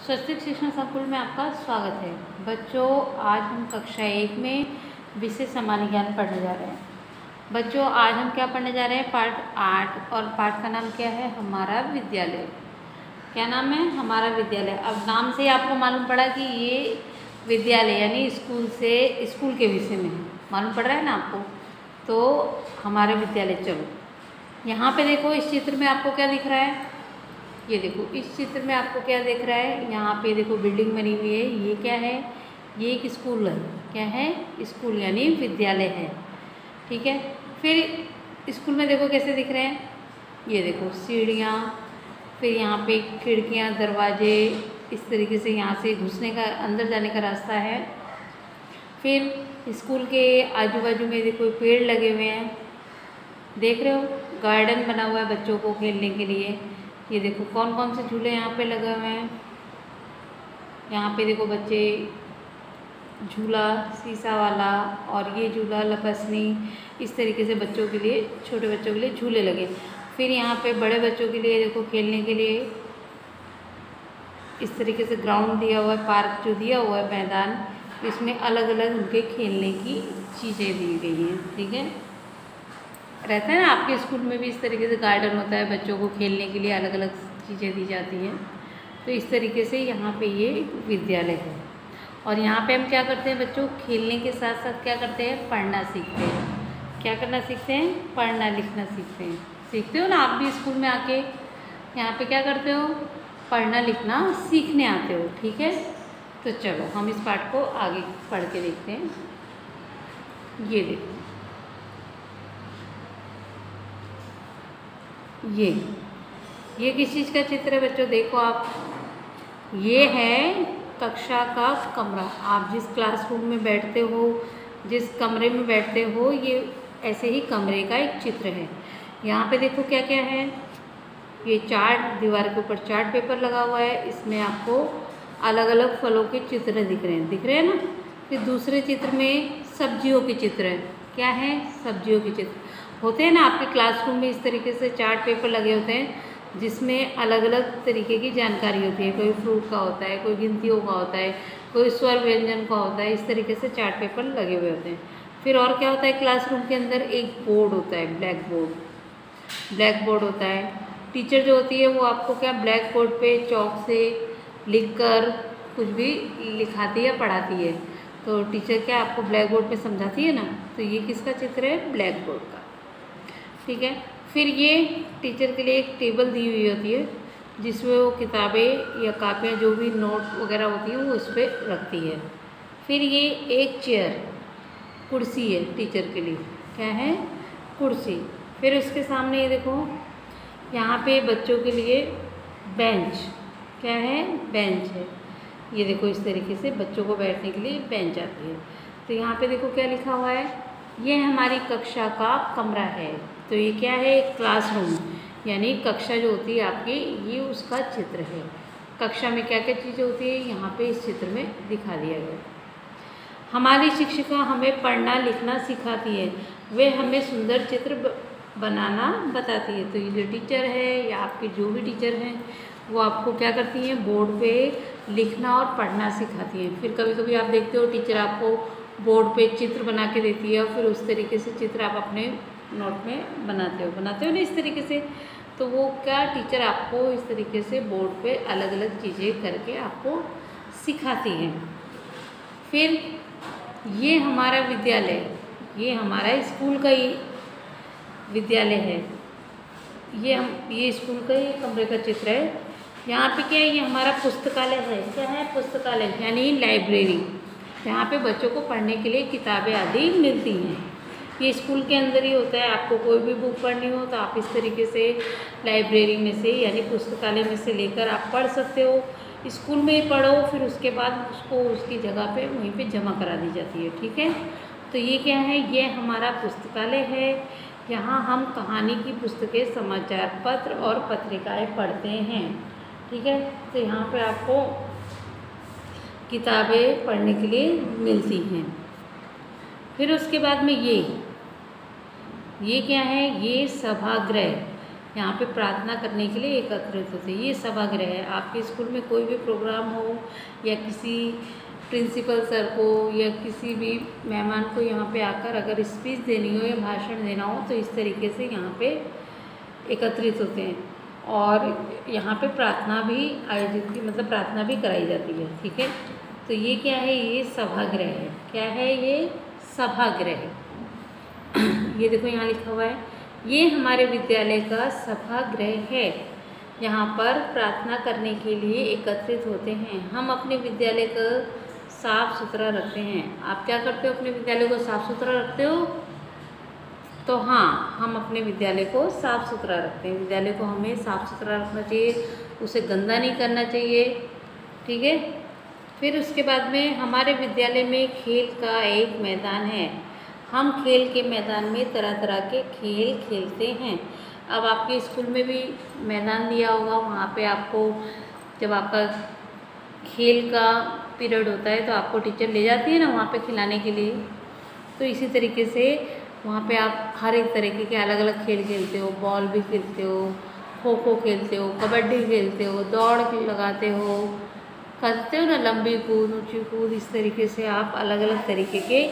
स्वस्तिक शिक्षण संकुल में आपका स्वागत है। बच्चों, आज हम कक्षा 1 में विषय सामान्य ज्ञान पढ़ने जा रहे हैं। बच्चों, आज हम क्या पढ़ने जा रहे हैं? पाठ 8 और पाठ का नाम क्या है? हमारा विद्यालय। क्या नाम है? हमारा विद्यालय। अब नाम से आपको मालूम पड़ा कि ये विद्यालय यानी स्कूल के विषय में है। मालूम पड़ रहा है ना आपको? तो हमारा विद्यालय। चलो यहाँ पे देखो, इस चित्र में आपको क्या दिख रहा है? ये देखो, इस चित्र में आपको क्या दिख रहा है? यहाँ पे देखो बिल्डिंग बनी हुई है। ये क्या है? ये एक स्कूल है। क्या है? स्कूल यानी विद्यालय है। ठीक है। फिर स्कूल में देखो कैसे दिख रहे हैं। ये देखो सीढ़ियाँ, फिर यहाँ पे खिड़कियाँ, दरवाजे, इस तरीके से यहाँ से घुसने का, अंदर जाने का रास्ता है। फिर स्कूल के आजू बाजू में देखो पेड़ लगे हुए हैं। देख रहे हो? गार्डन बना हुआ है बच्चों को खेलने के लिए। ये देखो कौन कौन से झूले यहाँ पे लगे हुए हैं। यहाँ पे देखो बच्चे झूला शीशा वाला और ये झूला लपसनी, इस तरीके से बच्चों के लिए, छोटे बच्चों के लिए झूले लगे। फिर यहाँ पे बड़े बच्चों के लिए देखो खेलने के लिए इस तरीके से ग्राउंड दिया हुआ है, पार्क जो दिया हुआ है, मैदान, इसमें अलग अलग उनके खेलने की चीज़ें दी गई हैं। ठीक है। रहता है ना, आपके स्कूल में भी इस तरीके से गार्डन होता है, बच्चों को खेलने के लिए अलग अलग चीज़ें दी जाती हैं। तो इस तरीके से यहाँ पे ये विद्यालय है। और यहाँ पे हम क्या करते हैं बच्चों? खेलने के साथ साथ क्या करते हैं? पढ़ना सीखते हैं। क्या करना सीखते हैं? पढ़ना लिखना सीखते हैं। सीखते हो ना आप भी स्कूल में आके? यहाँ पे क्या करते हो? पढ़ना लिखना सीखने आते हो। ठीक है। तो चलो हम इस पाठ को आगे पढ़ के देखते हैं। ये देखो, ये किस चीज़ का चित्र है बच्चों? देखो आप, ये है कक्षा का कमरा। आप जिस क्लासरूम में बैठते हो, जिस कमरे में बैठते हो, ये ऐसे ही कमरे का एक चित्र है। यहाँ पे देखो क्या क्या है। ये चार्ट, दीवार के ऊपर चार्ट पेपर लगा हुआ है। इसमें आपको अलग अलग फलों के चित्र दिख रहे हैं ना। फिर दूसरे चित्र में सब्जियों के चित्र है। क्या है? सब्जियों के चित्र होते हैं ना आपके क्लासरूम में। इस तरीके से चार्ट पेपर लगे होते हैं जिसमें अलग अलग तरीके की जानकारी होती है। कोई फ्रूट का होता है, कोई गिनतियों का होता है, कोई स्वर व्यंजन का होता है। इस तरीके से चार्ट पेपर लगे हुए होते हैं। फिर और क्या होता है? क्लासरूम के अंदर एक बोर्ड होता है, ब्लैक बोर्ड होता है। टीचर जो होती है वो आपको क्या, ब्लैक बोर्ड पे चौक से लिख कर कुछ भी लिखाती है, पढ़ाती है। तो टीचर क्या आपको ब्लैक बोर्ड पे समझाती है ना। तो ये किसका चित्र है? ब्लैक बोर्ड का। ठीक है। फिर ये टीचर के लिए एक टेबल दी हुई होती है जिसमें वो किताबें या कापियाँ, जो भी नोट वगैरह होती है, वो उस पर रखती है। फिर ये एक चेयर, कुर्सी है टीचर के लिए। क्या है? कुर्सी। फिर उसके सामने ये देखो, यहाँ पे बच्चों के लिए बेंच। क्या है? बेंच है। ये देखो इस तरीके से बच्चों को बैठने के लिए बेंच आती है। तो यहाँ पे देखो क्या लिखा हुआ है, ये हमारी कक्षा का कमरा है। तो ये क्या है? क्लासरूम यानी कक्षा जो होती है आपकी, ये उसका चित्र है। कक्षा में क्या क्या चीज़ें होती है यहाँ पे इस चित्र में दिखा दिया गया। हमारी शिक्षिका हमें पढ़ना लिखना सिखाती है। वे हमें सुंदर चित्र बनाना बताती है। तो ये जो टीचर है या आपके जो भी टीचर हैं, वो आपको क्या करती हैं? बोर्ड पे लिखना और पढ़ना सिखाती हैं। फिर कभी कभी आप देखते हो टीचर आपको बोर्ड पे चित्र बना के देती है, और फिर उस तरीके से चित्र आप अपने नोट में बनाते हो ना इस तरीके से। तो वो क्या, टीचर आपको इस तरीके से बोर्ड पे अलग अलग चीज़ें करके आपको सिखाती हैं। फिर ये हमारा विद्यालय, ये हमारा स्कूल का ही विद्यालय है। ये स्कूल का ही कमरे का चित्र है। यहाँ पे क्या है? ये हमारा पुस्तकालय है। क्या है? पुस्तकालय यानी लाइब्रेरी। यहाँ पे बच्चों को पढ़ने के लिए किताबें आदि मिलती हैं। ये स्कूल के अंदर ही होता है। आपको कोई भी बुक पढ़नी हो तो आप इस तरीके से लाइब्रेरी में से यानी पुस्तकालय में से लेकर आप पढ़ सकते हो। स्कूल में ही पढ़ो, फिर उसके बाद उसको उसकी जगह पे वहीं पे जमा करा दी जाती है। ठीक है। तो ये क्या है? ये हमारा पुस्तकालय है। यहाँ हम कहानी की पुस्तकें, समाचार पत्र और पत्रिकाएँ पढ़ते हैं। ठीक है। तो यहाँ पे आपको किताबें पढ़ने के लिए मिलती हैं। फिर उसके बाद में ये क्या है? ये सभागृह यहाँ पे प्रार्थना करने के लिए एकत्रित होते हैं। ये सभागृह है। आपके स्कूल में कोई भी प्रोग्राम हो या किसी प्रिंसिपल सर को या किसी भी मेहमान को यहाँ पे आकर अगर स्पीच देनी हो या भाषण देना हो तो इस तरीके से यहाँ पे एकत्रित होते हैं और यहाँ पे प्रार्थना भी आयोजित की मतलब प्रार्थना भी कराई जाती है। ठीक है, तो ये क्या है, ये सभागृह है। क्या है ये? सभागृह। ये देखो यहाँ लिखा हुआ है, ये हमारे विद्यालय का सभागृह है। यहाँ पर प्रार्थना करने के लिए एकत्रित होते हैं। हम अपने विद्यालय को साफ सुथरा रखते हैं। आप क्या करते हो? अपने विद्यालय को साफ सुथरा रखते हो? तो हाँ, हम अपने विद्यालय को साफ सुथरा रखते हैं। विद्यालय को हमें साफ सुथरा रखना चाहिए, उसे गंदा नहीं करना चाहिए। ठीक है, फिर उसके बाद में हमारे विद्यालय में खेल का एक मैदान है। हम खेल के मैदान में तरह तरह के खेल खेलते हैं। अब आपके स्कूल में भी मैदान दिया होगा, वहाँ पे आपको जब आपका खेल का पीरियड होता है तो आपको टीचर ले जाती है ना वहाँ पे खिलाने के लिए। तो इसी तरीके से वहाँ पे आप हर एक तरीके के अलग अलग खेल खेलते हो। बॉल भी खेलते हो, खो खो खेलते हो, कबड्डी खेलते हो, दौड़ लगाते हो, करते हो ना लंबी कूद, ऊंची कूद। इस तरीके से आप अलग अलग तरीके के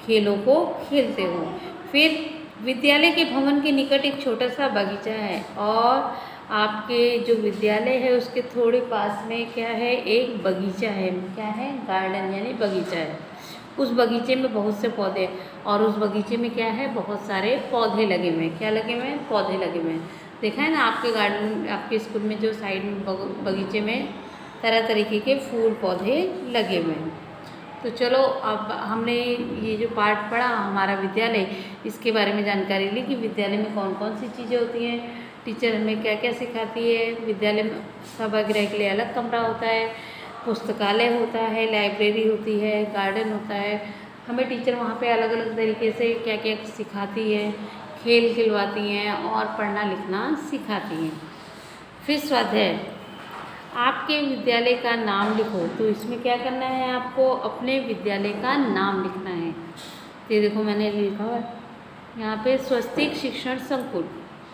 खेलों को खेलते हो। फिर विद्यालय के भवन के निकट एक छोटा सा बगीचा है और आपके जो विद्यालय है उसके थोड़े पास में क्या है, एक बगीचा है। क्या है? गार्डन यानी बगीचा है। उस बगीचे में बहुत से पौधे और उस बगीचे में क्या है, बहुत सारे पौधे लगे हुए हैं। क्या लगे हुए हैं? पौधे लगे हुए हैं। देखा है ना आपके गार्डन, आपके स्कूल में जो साइड में बगीचे में तरह तरीके के फूल पौधे लगे हुए हैं। तो चलो, अब हमने ये जो पाठ पढ़ा हमारा विद्यालय, इसके बारे में जानकारी ली कि विद्यालय में कौन कौन सी चीज़ें होती हैं, टीचर हमें क्या क्या सिखाती है। विद्यालय में सभागृह के लिए अलग कमरा होता है, पुस्तकालय होता है, लाइब्रेरी होती है, गार्डन होता है। हमें टीचर वहाँ पे अलग अलग तरीके से क्या क्या सिखाती है, खेल खिलवाती हैं और पढ़ना लिखना सिखाती हैं। फिर स्वाध्याय, आपके विद्यालय का नाम लिखो। तो इसमें क्या करना है, आपको अपने विद्यालय का नाम लिखना है। ये देखो मैंने लिखा हुआ है यहाँ पे, स्वस्तिक शिक्षण संकुल।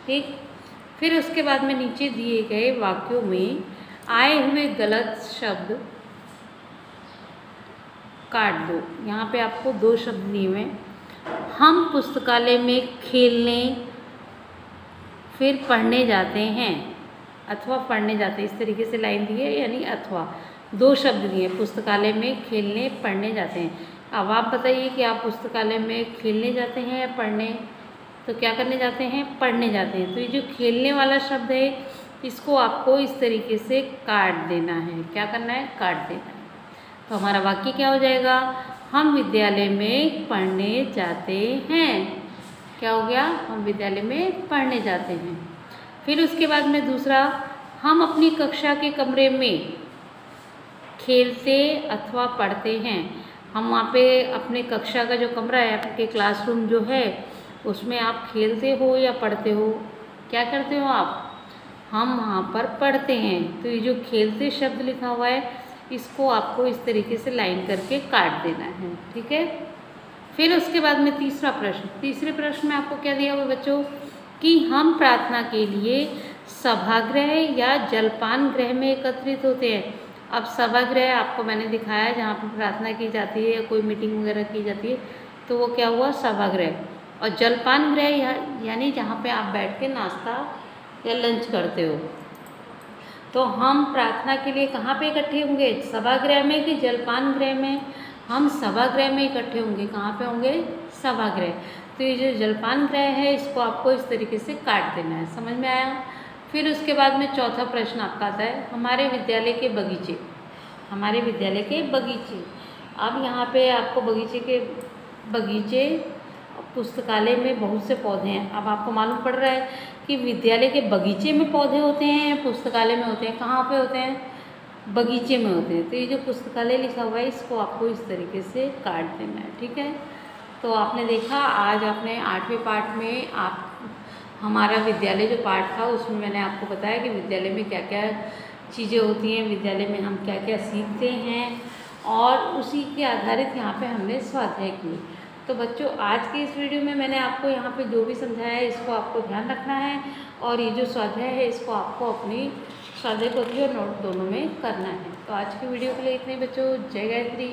ठीक, फिर उसके बाद में नीचे दिए गए वाक्यों में आए हुए गलत शब्द काट दो। यहाँ पे आपको 2 शब्द दिए हुए हैं। हम पुस्तकालय में खेलने फिर पढ़ने जाते हैं अथवा पढ़ने जाते हैं। इस तरीके से लाइन दी है, यानी अथवा 2 शब्द दिए, पुस्तकालय में खेलने पढ़ने जाते हैं। अब आप बताइए कि आप पुस्तकालय में खेलने जाते हैं या पढ़ने? तो क्या करने जाते हैं? पढ़ने जाते हैं। तो ये जो खेलने वाला शब्द है इसको आपको इस तरीके से काट देना है। क्या करना है? काट देना है। तो हमारा वाक्य क्या हो जाएगा? हम विद्यालय में पढ़ने जाते हैं। क्या हो गया? हम विद्यालय में पढ़ने जाते हैं। फिर उसके बाद में दूसरा, हम अपनी कक्षा के कमरे में खेलते अथवा पढ़ते हैं। हम वहाँ पे अपने कक्षा का जो कमरा है, आपके क्लासरूम जो है, उसमें आप खेलते हो या पढ़ते हो? क्या करते हो आप? हम वहाँ पर पढ़ते हैं। तो ये जो खेलते शब्द लिखा हुआ है इसको आपको इस तरीके से लाइन करके काट देना है। ठीक है, फिर उसके बाद में तीसरा प्रश्न। तीसरे प्रश्न में आपको क्या दिया हुआ बच्चों कि हम प्रार्थना के लिए सभागृह या जलपान गृह में एकत्रित होते हैं। अब सभागृह आपको मैंने दिखाया जहाँ पर प्रार्थना की जाती है या कोई मीटिंग वगैरह की जाती है, तो वो क्या हुआ? सभागृह। और जलपान गृह यानी जहाँ पे आप बैठ के नाश्ता या लंच करते हो। तो हम प्रार्थना के लिए कहाँ पे इकट्ठे होंगे? सभागृह में कि जलपान गृह में? हम सभागृह में इकट्ठे होंगे। कहाँ पे होंगे? सभागृह। तो ये जो जलपान गृह है इसको आपको इस तरीके से काट देना है। समझ में आया? फिर उसके बाद में चौथा प्रश्न आपका आता है, हमारे विद्यालय के बगीचे। हमारे विद्यालय के बगीचे। अब यहाँ पे आपको बगीचे पुस्तकालय में बहुत से पौधे हैं। अब आपको मालूम पड़ रहा है कि विद्यालय के बगीचे में पौधे होते हैं या पुस्तकालय में होते हैं? कहाँ पे होते हैं? बगीचे में होते हैं। तो ये जो पुस्तकालय लिखा हुआ है इसको आपको इस तरीके से काट देना है। ठीक है, तो आपने देखा आज आपने 8वें पाठ में आप हमारा विद्यालय जो पाठ था उसमें मैंने आपको बताया कि विद्यालय में क्या क्या चीज़ें होती हैं, विद्यालय में हम क्या क्या सीखते हैं, और उसी के आधारित यहाँ पे हमने स्वाध्याय किए। तो बच्चों आज की इस वीडियो में मैंने आपको यहाँ पे जो भी समझाया है इसको आपको ध्यान रखना है, और ये जो स्वाध्याय है इसको आपको अपनी स्वाध्याय कॉपी और नोट दोनों में करना है। तो आज की वीडियो के लिए इतने बच्चों। जय गायत्री।